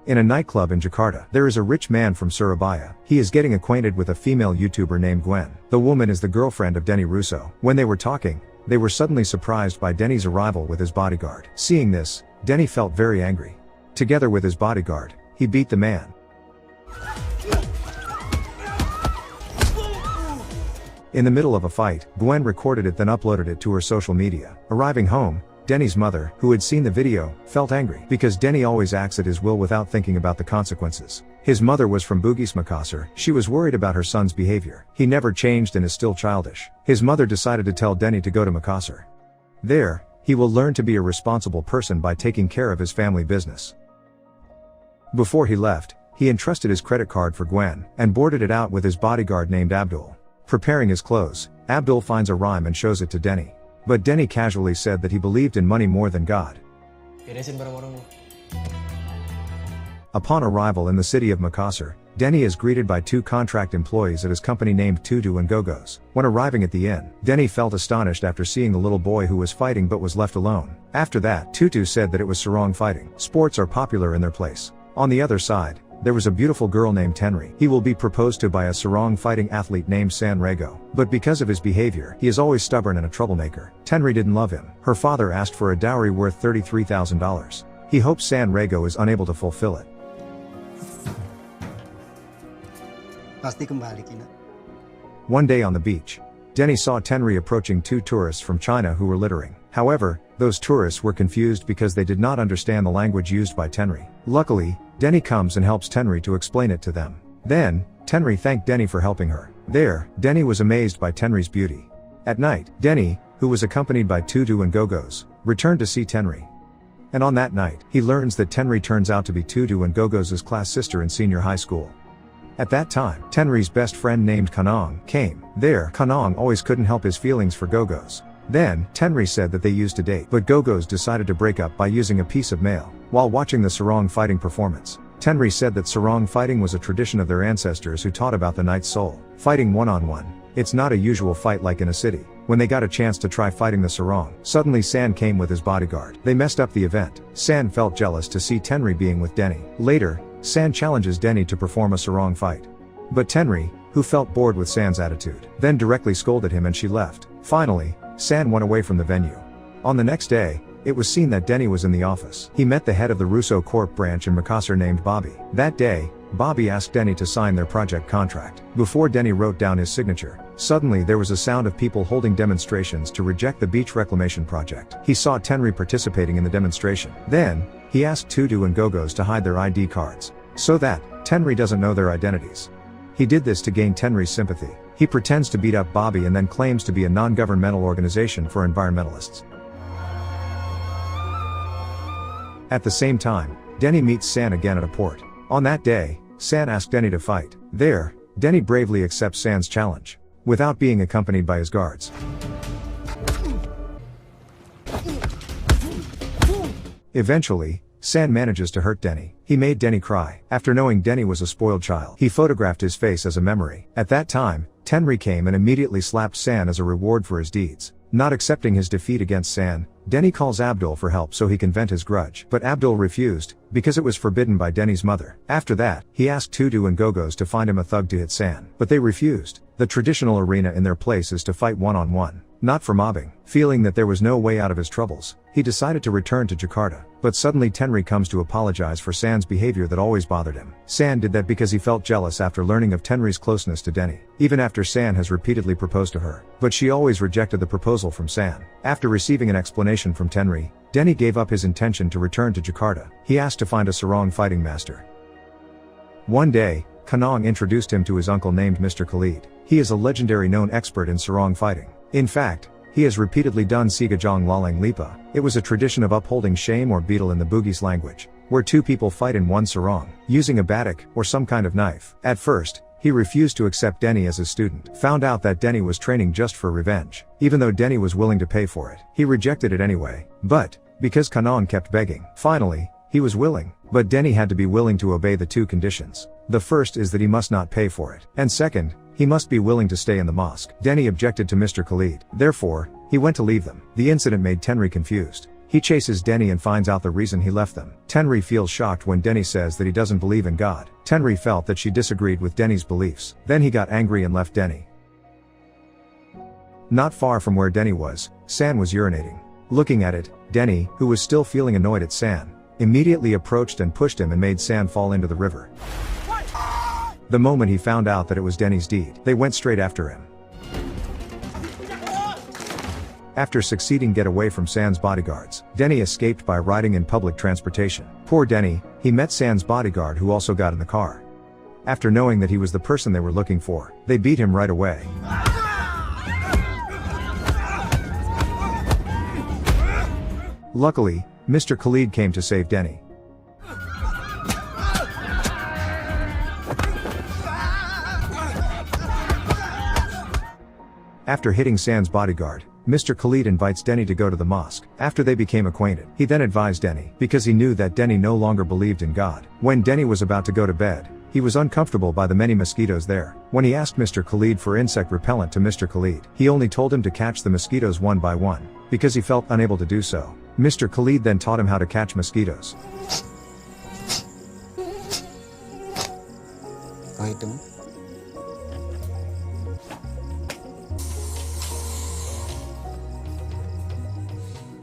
In a nightclub in Jakarta, there is a rich man from Surabaya. He is getting acquainted with a female YouTuber named Gwen. The woman is the girlfriend of Denny Russo. When they were talking, they were suddenly surprised by Denny's arrival with his bodyguard. Seeing this, Denny felt very angry. Together with his bodyguard, he beat the man. In the middle of a fight, Gwen recorded it then uploaded it to her social media. Arriving home, Denny's mother, who had seen the video, felt angry because Denny always acts at his will without thinking about the consequences. His mother was from Bugis, Makassar. She was worried about her son's behavior. He never changed and is still childish. His mother decided to tell Denny to go to Makassar. There, he will learn to be a responsible person by taking care of his family business. Before he left, he entrusted his credit card for Gwen and boarded it out with his bodyguard named Abdul. Preparing his clothes, Abdul finds a rhyme and shows it to Denny. But Denny casually said that he believed in money more than God. Upon arrival in the city of Makassar, Denny is greeted by two contract employees at his company named Tutu and Gogos. When arriving at the inn, Denny felt astonished after seeing the little boy who was fighting but was left alone. After that, Tutu said that it was sarong fighting. Sports are popular in their place. On the other side, there was a beautiful girl named Tenri. He will be proposed to by a sarong fighting athlete named San Rego. But because of his behavior, he is always stubborn and a troublemaker. Tenri didn't love him. Her father asked for a dowry worth $33,000. He hopes San Rego is unable to fulfill it. One day on the beach, Denny saw Tenri approaching two tourists from China who were littering. However, those tourists were confused because they did not understand the language used by Tenri. Luckily, Denny comes and helps Tenri to explain it to them. Then, Tenri thanked Denny for helping her. There, Denny was amazed by Tenri's beauty. At night, Denny, who was accompanied by Tutu and Gogos, returned to see Tenri. And on that night, he learns that Tenri turns out to be Tutu and Gogos' class sister in senior high school. At that time, Tenri's best friend named Kanong came. There, Kanong always couldn't help his feelings for Gogos. Then, Tenri said that they used to date, but Gogos decided to break up by using a piece of mail. While watching the sarong fighting performance, Tenri said that sarong fighting was a tradition of their ancestors who taught about the knight's soul. Fighting one-on-one. It's not a usual fight like in a city. When they got a chance to try fighting the sarong, suddenly San came with his bodyguard. They messed up the event. San felt jealous to see Tenri being with Denny. Later, San challenges Denny to perform a sarong fight. But Tenri, who felt bored with San's attitude, then directly scolded him and she left. Finally, San went away from the venue. On the next day, it was seen that Denny was in the office. He met the head of the Russo Corp branch in Makassar named Bobby. That day, Bobby asked Denny to sign their project contract. Before Denny wrote down his signature, suddenly there was a sound of people holding demonstrations to reject the beach reclamation project. He saw Tenri participating in the demonstration. Then, he asked Tutu and Gogos to hide their ID cards, so that Tenri doesn't know their identities. He did this to gain Tenri's sympathy. He pretends to beat up Bobby and then claims to be a non-governmental organization for environmentalists. At the same time, Denny meets San again at a port. On that day, San asked Denny to fight. There, Denny bravely accepts San's challenge, without being accompanied by his guards. Eventually, San manages to hurt Denny. He made Denny cry. After knowing Denny was a spoiled child, he photographed his face as a memory. At that time, Tenri came and immediately slapped San as a reward for his deeds. Not accepting his defeat against San, Denny calls Abdul for help so he can vent his grudge. But Abdul refused, because it was forbidden by Denny's mother. After that, he asked Tutu and Gogos to find him a thug to hit San. But they refused. The traditional arena in their place is to fight one-on-one, not for mobbing. Feeling that there was no way out of his troubles, he decided to return to Jakarta. But suddenly Tenri comes to apologize for San's behavior that always bothered him. San did that because he felt jealous after learning of Tenri's closeness to Denny, even after San has repeatedly proposed to her. But she always rejected the proposal from San. After receiving an explanation from Tenri, Denny gave up his intention to return to Jakarta. He asked to find a sarong fighting master. One day, Kanong introduced him to his uncle named Mr. Khalid. He is a legendary known expert in sarong fighting. In fact, he has repeatedly done Sigajong Lalang Lipa. It was a tradition of upholding shame or beetle in the Bugis language, where two people fight in one sarong, using a batik, or some kind of knife. At first, he refused to accept Denny as his student. Found out that Denny was training just for revenge. Even though Denny was willing to pay for it, he rejected it anyway. But, because Kanong kept begging, finally, he was willing. But Denny had to be willing to obey the two conditions. The first is that he must not pay for it. And second, he must be willing to stay in the mosque. Denny objected to Mr. Khalid. Therefore, he went to leave them. The incident made Tenri confused. He chases Denny and finds out the reason he left them. Tenri feels shocked when Denny says that he doesn't believe in God. Tenri felt that she disagreed with Denny's beliefs. Then he got angry and left Denny. Not far from where Denny was, San was urinating. Looking at it, Denny, who was still feeling annoyed at San, immediately approached and pushed him and made San fall into the river. The moment he found out that it was Denny's deed, they went straight after him. After succeeding get away from San's bodyguards, Denny escaped by riding in public transportation. Poor Denny, he met San's bodyguard who also got in the car. After knowing that he was the person they were looking for, they beat him right away. Luckily, Mr. Khalid came to save Denny. After hitting San's bodyguard, Mr. Khalid invites Denny to go to the mosque. After they became acquainted, he then advised Denny, because he knew that Denny no longer believed in God. When Denny was about to go to bed, he was uncomfortable by the many mosquitoes there. When he asked Mr. Khalid for insect repellent to Mr. Khalid, he only told him to catch the mosquitoes one by one, because he felt unable to do so. Mr. Khalid then taught him how to catch mosquitoes.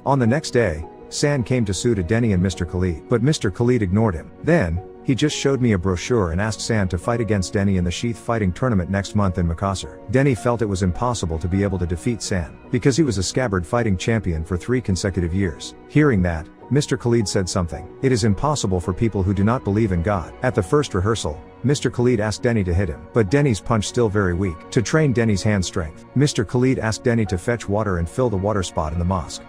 On the next day, San came to sue to Denny and Mr. Khalid, but Mr. Khalid ignored him. Then, he just showed me a brochure and asked San to fight against Denny in the Sheath fighting tournament next month in Makassar. Denny felt it was impossible to be able to defeat San, because he was a scabbard fighting champion for 3 consecutive years. Hearing that, Mr. Khalid said something. It is impossible for people who do not believe in God. At the first rehearsal, Mr. Khalid asked Denny to hit him, but Denny's punch still very weak. To train Denny's hand strength, Mr. Khalid asked Denny to fetch water and fill the water spot in the mosque.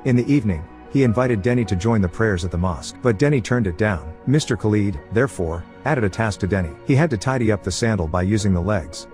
In the evening, he invited Denny to join the prayers at the mosque, but Denny turned it down. Mr. Khalid, therefore, added a task to Denny. He had to tidy up the sandal by using the legs.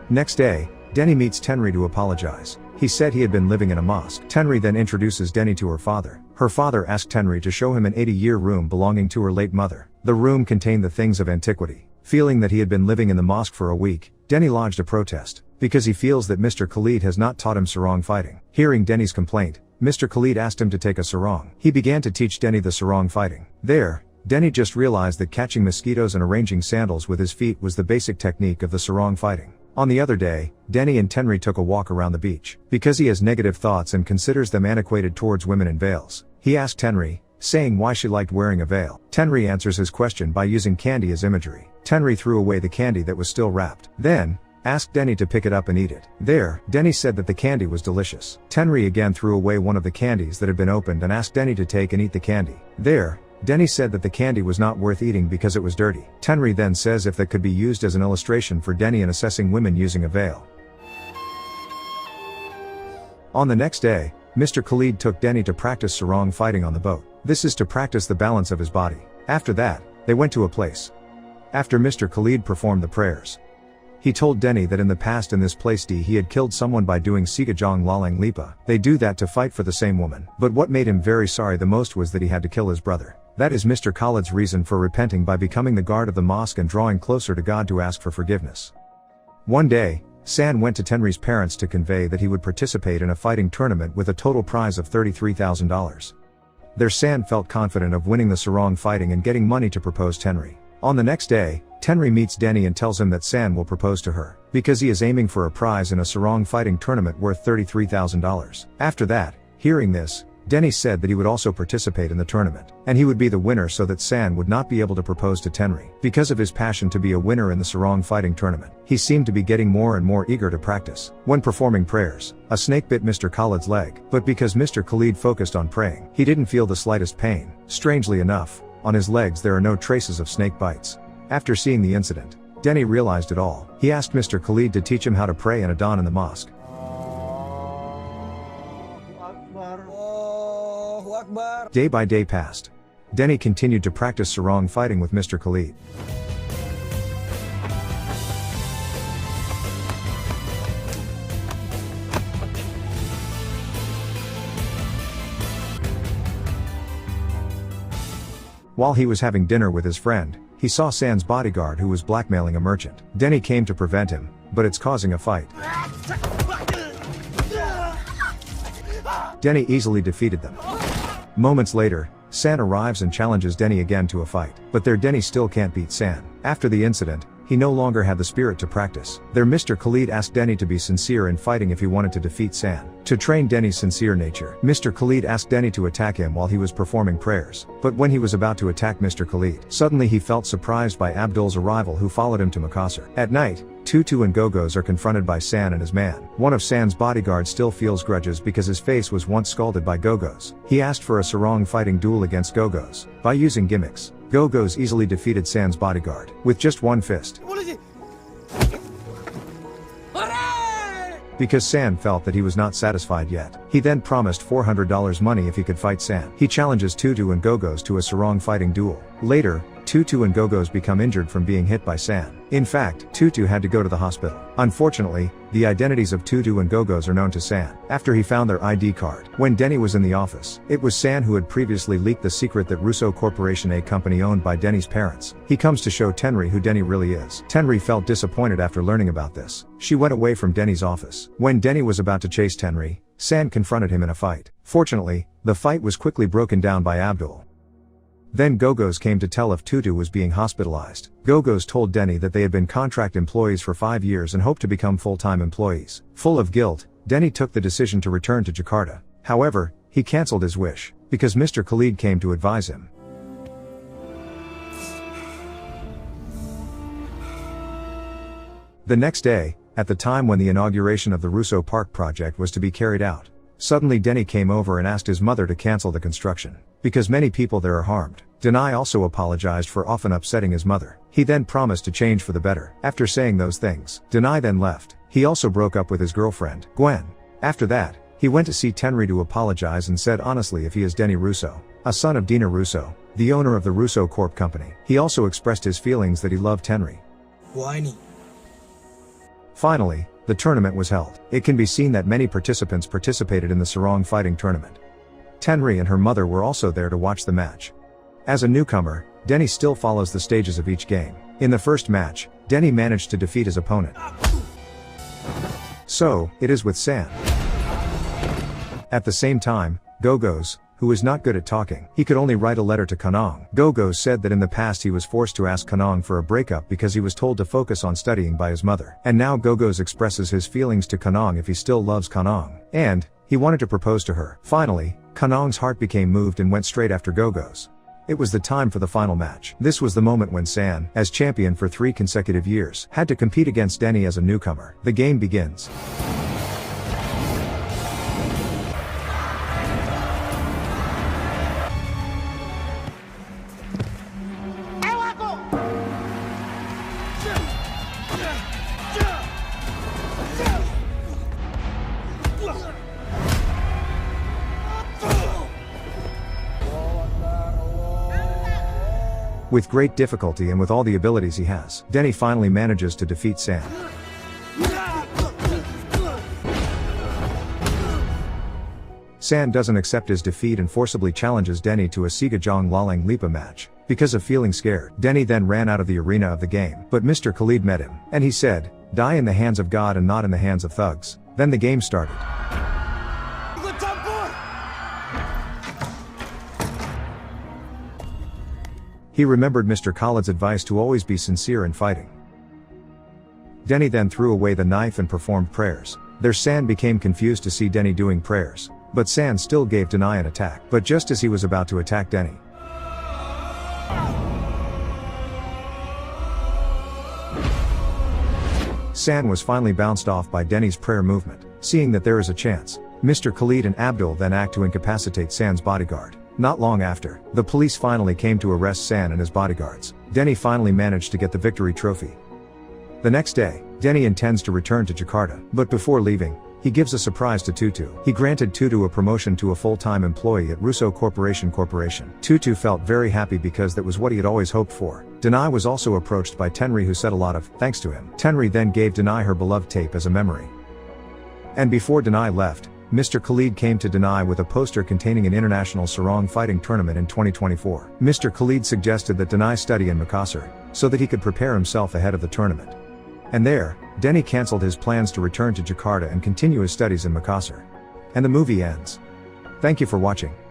Next day, Denny meets Tenri to apologize. He said he had been living in a mosque. Tenri then introduces Denny to her father. Her father asked Tenri to show him an 80-year room belonging to her late mother. The room contained the things of antiquity. Feeling that he had been living in the mosque for a week, Denny lodged a protest, because he feels that Mr. Khalid has not taught him sarong fighting. Hearing Denny's complaint, Mr. Khalid asked him to take a sarong. He began to teach Denny the sarong fighting. There, Denny just realized that catching mosquitoes and arranging sandals with his feet was the basic technique of the sarong fighting. On the other day, Denny and Tenri took a walk around the beach. Because he has negative thoughts and considers them antiquated towards women in veils, he asked Tenri, saying why she liked wearing a veil. Tenri answers his question by using candy as imagery. Tenri threw away the candy that was still wrapped. Then, asked Denny to pick it up and eat it. There, Denny said that the candy was delicious. Tenri again threw away one of the candies that had been opened and asked Denny to take and eat the candy. There, Denny said that the candy was not worth eating because it was dirty. Tenri then says if that could be used as an illustration for Denny in assessing women using a veil. On the next day, Mr. Khalid took Denny to practice sarong fighting on the boat. This is to practice the balance of his body. After that, they went to a place. After Mr. Khalid performed the prayers, he told Denny that in the past in this place he had killed someone by doing Sigajong Lalang Lipa. They do that to fight for the same woman. But what made him very sorry the most was that he had to kill his brother. That is Mr. Khalid's reason for repenting by becoming the guard of the mosque and drawing closer to God to ask for forgiveness. One day, San went to Tenri's parents to convey that he would participate in a fighting tournament with a total prize of $33,000. There San felt confident of winning the sarong fighting and getting money to propose Tenri. On the next day, Tenri meets Denny and tells him that San will propose to her, because he is aiming for a prize in a sarong fighting tournament worth $33,000. After that, hearing this, Denny said that he would also participate in the tournament, and he would be the winner so that San would not be able to propose to Tenri. Because of his passion to be a winner in the sarong fighting tournament, he seemed to be getting more and more eager to practice. When performing prayers, a snake bit Mr. Khalid's leg, but because Mr. Khalid focused on praying, he didn't feel the slightest pain. Strangely enough, on his legs there are no traces of snake bites. After seeing the incident, Denny realized it all. He asked Mr. Khalid to teach him how to pray in Adhan in the mosque. Day by day passed. Denny continued to practice sarong fighting with Mr. Khalid. While he was having dinner with his friend, he saw San's bodyguard who was blackmailing a merchant. Denny came to prevent him, but it's causing a fight. Denny easily defeated them. Moments later, San arrives and challenges Denny again to a fight. But there Denny still can't beat San. After the incident, he no longer had the spirit to practice. There Mr. Khalid asked Denny to be sincere in fighting if he wanted to defeat San. To train Denny's sincere nature, Mr. Khalid asked Denny to attack him while he was performing prayers. But when he was about to attack Mr. Khalid, suddenly he felt surprised by Abdul's arrival, who followed him to Makassar. At night, Tutu and Gogos are confronted by San and his man. One of San's bodyguards still feels grudges because his face was once scalded by Gogos. He asked for a sarong fighting duel against Gogos. By using gimmicks, Gogos easily defeated San's bodyguard with just one fist. Because San felt that he was not satisfied yet, he then promised $400 money if he could fight San. He challenges Tutu and Gogos to a sarong fighting duel. Later, Tutu and Gogos become injured from being hit by San. In fact, Tutu had to go to the hospital. Unfortunately, the identities of Tutu and Gogos are known to San after he found their ID card. When Denny was in the office, it was San who had previously leaked the secret that Russo Corporation, a company owned by Denny's parents. He comes to show Tenri who Denny really is. Tenri felt disappointed after learning about this. She went away from Denny's office. When Denny was about to chase Tenri, San confronted him in a fight. Fortunately, the fight was quickly broken down by Abdul. Then Gogos came to tell if Tutu was being hospitalized. Gogos told Denny that they had been contract employees for 5 years and hoped to become full-time employees. Full of guilt, Denny took the decision to return to Jakarta. However, he cancelled his wish, because Mr. Khalid came to advise him. The next day, at the time when the inauguration of the Russo Park project was to be carried out, suddenly Denny came over and asked his mother to cancel the construction, because many people there are harmed. Denny also apologized for often upsetting his mother. He then promised to change for the better. After saying those things, Denny then left. He also broke up with his girlfriend, Gwen. After that, he went to see Tenri to apologize and said honestly if he is Denny Russo, a son of Dina Russo, the owner of the Russo Corp company. He also expressed his feelings that he loved Tenri. Finally, the tournament was held. It can be seen that many participants participated in the sarong fighting tournament. Tenri and her mother were also there to watch the match. As a newcomer, Denny still follows the stages of each game. In the first match, Denny managed to defeat his opponent. So, it is with San. At the same time, Gogos, who is not good at talking, he could only write a letter to Kanong. Gogos said that in the past he was forced to ask Kanong for a breakup because he was told to focus on studying by his mother. And now Gogos expresses his feelings to Kanong if he still loves Kanong. And, he wanted to propose to her. Finally, Kanong's heart became moved and went straight after Gogos. It was the time for the final match. This was the moment when San, as champion for 3 consecutive years, had to compete against Denny as a newcomer. The game begins. With great difficulty and with all the abilities he has, Denny finally manages to defeat San. San doesn't accept his defeat and forcibly challenges Denny to a Sigajong Lalang Lipa match. Because of feeling scared, Denny then ran out of the arena of the game. But Mr. Khalid met him, and he said, "Die in the hands of God and not in the hands of thugs." Then the game started. He remembered Mr. Khalid's advice to always be sincere in fighting. Denny then threw away the knife and performed prayers. There San became confused to see Denny doing prayers, but San still gave Denny an attack. But just as he was about to attack Denny, San was finally bounced off by Denny's prayer movement. Seeing that there is a chance, Mr. Khalid and Abdul then act to incapacitate San's bodyguard. Not long after, the police finally came to arrest San and his bodyguards. Denny finally managed to get the victory trophy. The next day, Denny intends to return to Jakarta, but before leaving, he gives a surprise to Tutu. He granted Tutu a promotion to a full-time employee at Russo Corporation. Tutu felt very happy because that was what he had always hoped for. Denny was also approached by Tenri, who said a lot of thanks to him. Tenri then gave Denny her beloved tape as a memory. And before Denny left, Mr. Khalid came to Denny with a poster containing an international sarong fighting tournament in 2024. Mr. Khalid suggested that Denny study in Makassar, so that he could prepare himself ahead of the tournament. And there, Denny cancelled his plans to return to Jakarta and continue his studies in Makassar. And the movie ends. Thank you for watching.